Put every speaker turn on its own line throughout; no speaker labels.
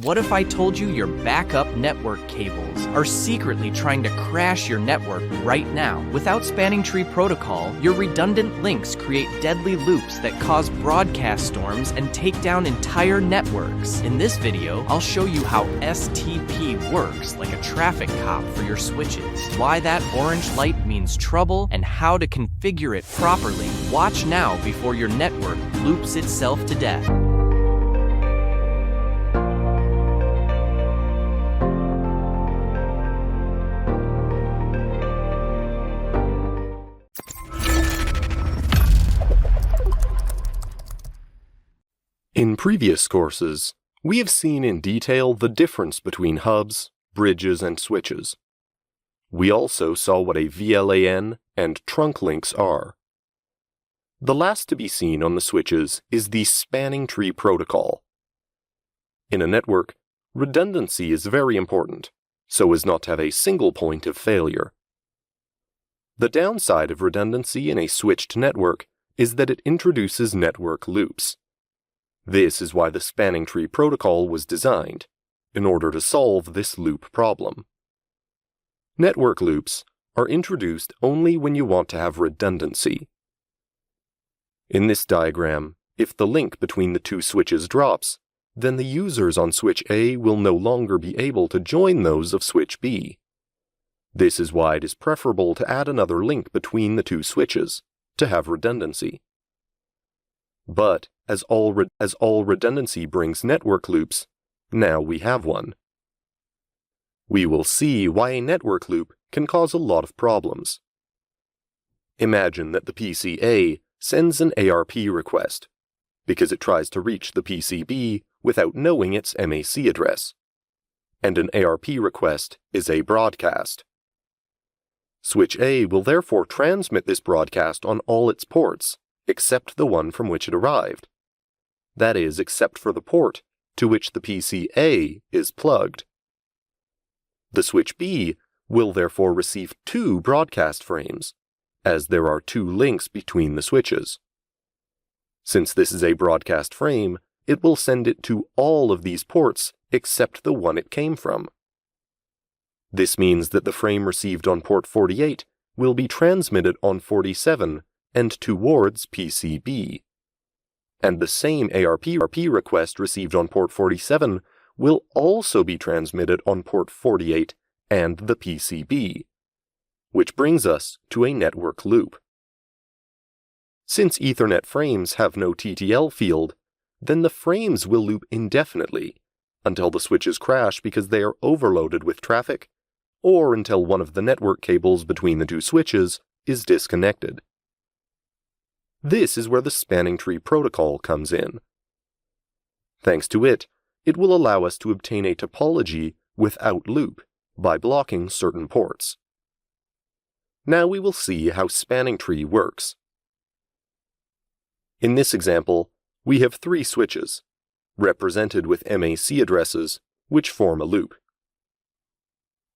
What if I told you your backup network cables are secretly trying to crash your network right now? Without spanning tree protocol, your redundant links create deadly loops that cause broadcast storms and take down entire networks. In this video, I'll show you how STP works like a traffic cop for your switches, why that orange light means trouble, and how to configure it properly. Watch now before your network loops itself to death.
In previous courses, we have seen in detail the difference between hubs, bridges, and switches. We also saw what a VLAN and trunk links are. The last to be seen on the switches is the spanning tree protocol. In a network, redundancy is very important, so as not to have a single point of failure. The downside of redundancy in a switched network is that it introduces network loops. This is why the spanning tree protocol was designed, in order to solve this loop problem. Network loops are introduced only when you want to have redundancy. In this diagram, if the link between the two switches drops, then the users on switch A will no longer be able to join those of switch B. This is why it is preferable to add another link between the two switches, to have redundancy. But as all redundancy brings network loops, now we have one. We will see why a network loop can cause a lot of problems. Imagine that the PCA sends an ARP request, because it tries to reach the PCB without knowing its MAC address. And an ARP request is a broadcast. Switch A will therefore transmit this broadcast on all its ports, except the one from which it arrived. That is, except for the port to which the PCA is plugged. The switch B will therefore receive two broadcast frames, as there are two links between the switches. Since this is a broadcast frame, it will send it to all of these ports except the one it came from. This means that the frame received on port 48 will be transmitted on 47 and towards PCB. And the same ARP request received on port 47 will also be transmitted on port 48 and the PCB, which brings us to a network loop. Since Ethernet frames have no TTL field, then the frames will loop indefinitely until the switches crash because they are overloaded with traffic, or until one of the network cables between the two switches is disconnected. This is where the spanning tree protocol comes in. Thanks to it, it will allow us to obtain a topology without loop by blocking certain ports. Now we will see how spanning tree works. In this example, we have three switches, represented with MAC addresses, which form a loop.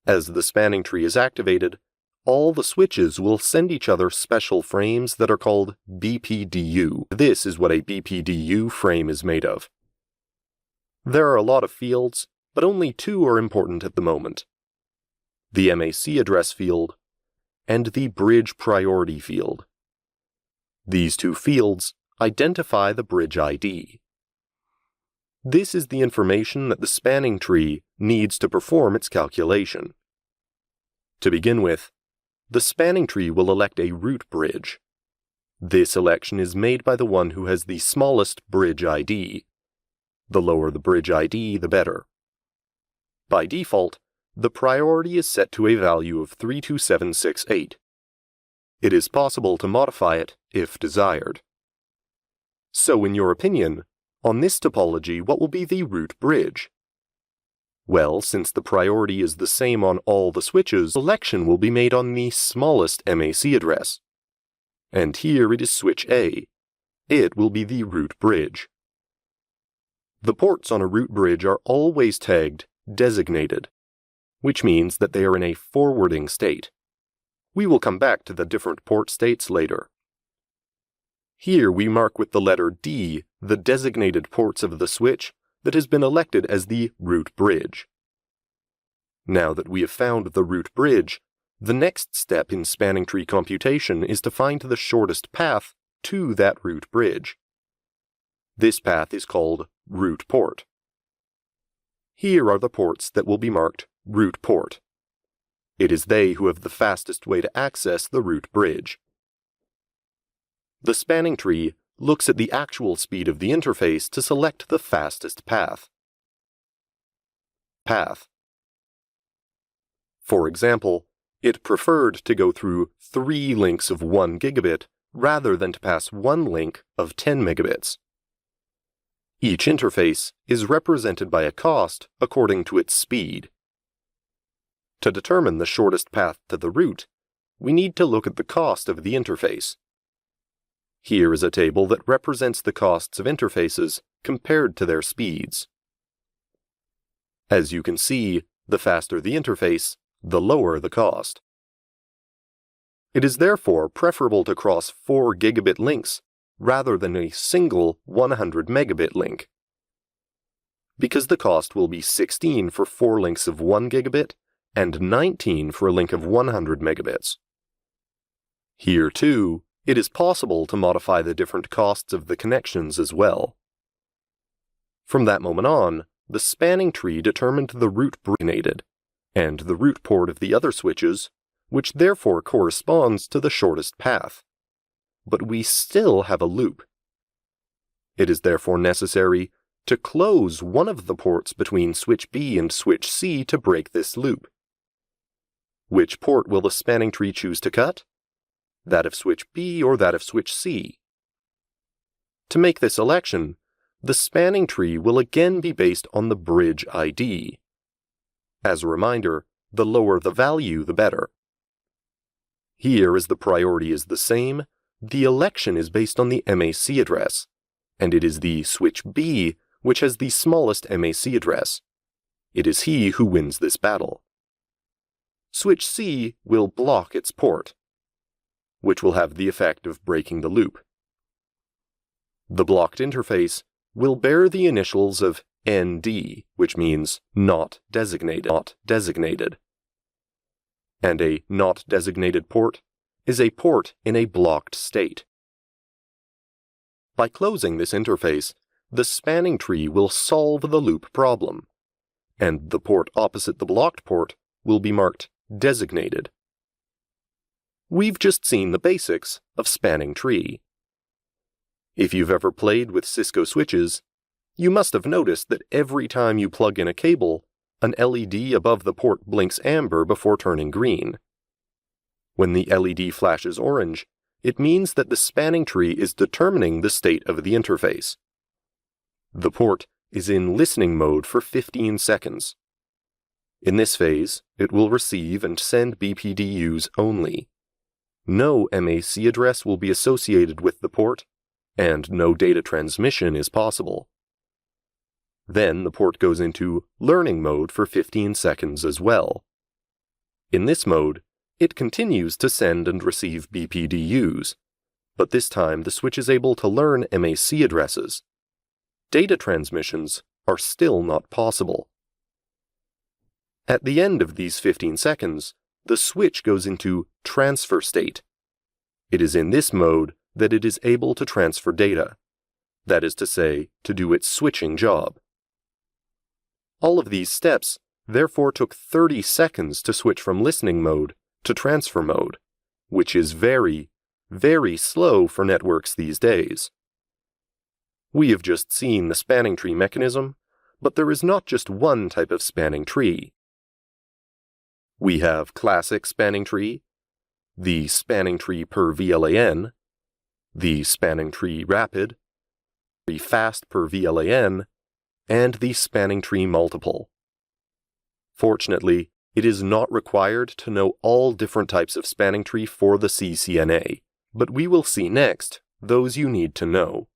As the spanning tree is activated, all the switches will send each other special frames that are called BPDU. This is what a BPDU frame is made of. There are a lot of fields, but only two are important at the moment: the MAC address field and the bridge priority field. These two fields identify the bridge ID. This is the information that the spanning tree needs to perform its calculation. To begin with, the spanning tree will elect a root bridge. This election is made by the one who has the smallest bridge ID. The lower the bridge ID, the better. By default, the priority is set to a value of 32768. It is possible to modify it if desired. So, in your opinion, on this topology, what will be the root bridge? Well, since the priority is the same on all the switches, selection will be made on the smallest MAC address. And here it is switch A. It will be the root bridge. The ports on a root bridge are always tagged designated, which means that they are in a forwarding state. We will come back to the different port states later. Here we mark with the letter D the designated ports of the switch that has been elected as the root bridge. Now that we have found the root bridge, the next step in spanning tree computation is to find the shortest path to that root bridge. This path is called root port. Here are the ports that will be marked root port. It is they who have the fastest way to access the root bridge. The spanning tree looks at the actual speed of the interface to select the fastest path. Path. For example, it preferred to go through 3 links of 1 gigabit rather than to pass 1 link of 10 megabits. Each interface is represented by a cost according to its speed. To determine the shortest path to the root, we need to look at the cost of the interface. Here is a table that represents the costs of interfaces compared to their speeds. As you can see, the faster the interface, the lower the cost. It is therefore preferable to cross 4 gigabit links rather than a single 100 megabit link, because the cost will be 16 for 4 links of 1 gigabit and 19 for a link of 100 megabits. Here, too, it is possible to modify the different costs of the connections as well. From that moment on, the spanning tree determined the root bridge and the root port of the other switches, which therefore corresponds to the shortest path. But we still have a loop. It is therefore necessary to close one of the ports between switch B and switch C to break this loop. Which port will the spanning tree choose to cut? That of switch B or that of switch C? To make this election, the spanning tree will again be based on the bridge ID. As a reminder, the lower the value, the better. Here, as the priority is the same, the election is based on the MAC address, and it is the switch B which has the smallest MAC address. It is he who wins this battle. Switch C will block its port, which will have the effect of breaking the loop. The blocked interface will bear the initials of ND, which means not designated. And a not designated port is a port in a blocked state. By closing this interface, the spanning tree will solve the loop problem, and the port opposite the blocked port will be marked designated. We've just seen the basics of spanning tree. If you've ever played with Cisco switches, you must have noticed that every time you plug in a cable, an LED above the port blinks amber before turning green. When the LED flashes orange, it means that the spanning tree is determining the state of the interface. The port is in listening mode for 15 seconds. In this phase, it will receive and send BPDUs only. No MAC address will be associated with the port, and no data transmission is possible. Then the port goes into learning mode for 15 seconds as well. In this mode, it continues to send and receive BPDUs, but this time the switch is able to learn MAC addresses. Data transmissions are still not possible. At the end of these 15 seconds, the switch goes into transfer state. It is in this mode that it is able to transfer data, that is to say, to do its switching job. All of these steps therefore took 30 seconds to switch from listening mode to transfer mode, which is very, very slow for networks these days. We have just seen the spanning tree mechanism, but there is not just one type of spanning tree. We have classic spanning tree, the spanning tree per VLAN, the spanning tree rapid, the fast per VLAN, and the spanning tree multiple. Fortunately, it is not required to know all different types of spanning tree for the CCNA, but we will see next those you need to know.